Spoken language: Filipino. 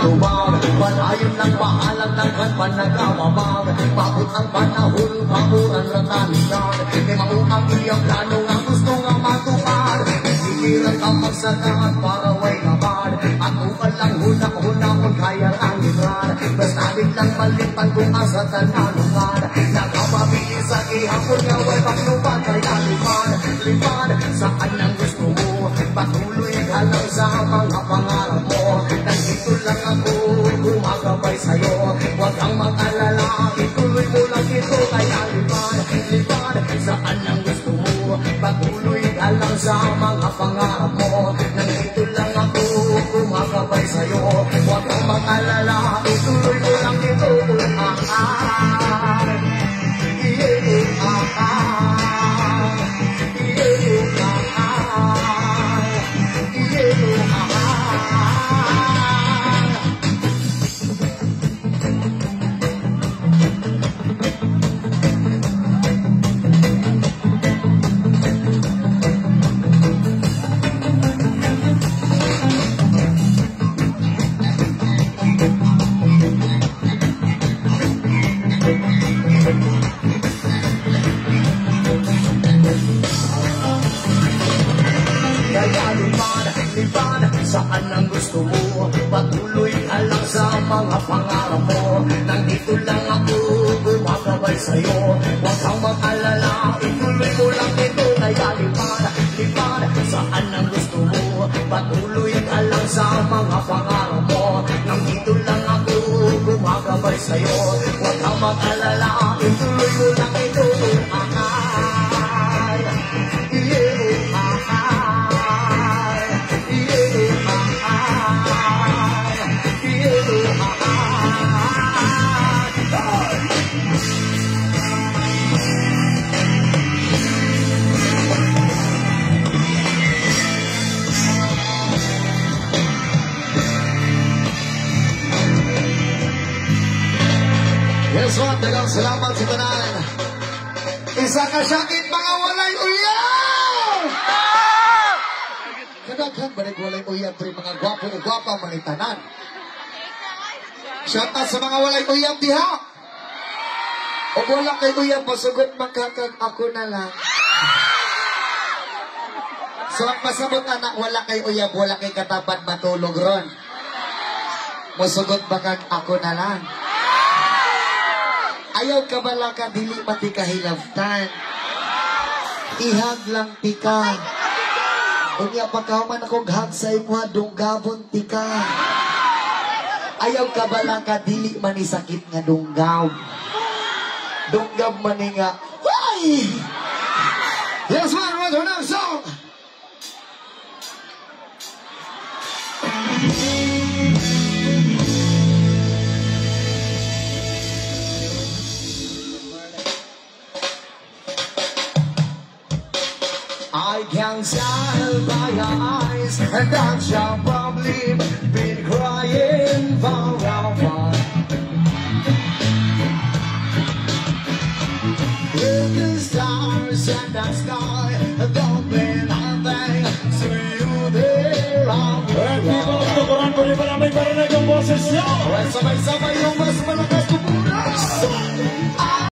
lumag. Palayon ng maalang naghan panagawamag. Mabot ang panahon, pamuran na taligan. Di mauang iyang plano nga gusto nga matupad. Sigiran ang magsagahan para way naman. Ako ka lang hunak-hunakon kaya ang ilan. Basta biglang malipan kung asa tananungan. Nakapabili sa ihapon nga way paglupan kaya lipan. Saan ang gusto mo? Patuloy ka lang sa mga pangarap mo. Nandito lang ako, gumagabay sa'yo. Huwag kang mag-alala, ituloy mo lang ito. Kaya lipan, saan ang gusto mo? Patuloy ka lang sa mga pangarap mo. Nandito lang ako, gumagabay sa'yo. Huwag kang mag-alala, ituloy mo lang ito. Saan ang gusto mo? Patuloy ka lang sa mga pangarap mo. Nandito lang ako, gumagabay sa'yo. Huwag kang mag-alala, ituloy mo lang ito. Kaya lipan, saan ang gusto mo? Patuloy ka lang sa mga pangarap mo. Nandito lang ako, gumagabay sa'yo. Huwag kang mag-alala, ituloy mo lang ito. Yes, what? Dagang salamat sa tanan. Isa ka syakit mga walay uyaw! Kadaghan balik walay uyaw pre mga gwapo o gwapa manitanan. Shout out sa mga walay uyaw diha. O wala kay uyaw pasugot magkakag ako na lang. So ang pasabot anak wala kay uyaw, wala kay katapat matulog ron. Masugot bakag ako na lang. Ayaw ka bala ka, dili mati kahilaftan. Ihag lang tika. Unya pagkaman akong hag sa imo, dunggabon tika. Ayaw ka bala ka, dili manisakit nga dunggaw. Dunggab man nga. Why? Yes, man, what's our next song? I can tell by your eyes that you've probably been crying for a while. With the stars and the sky, don't mean nothing to you there. People, tukuran po rin pa namin para na yung boses nyo. Sabay-sabay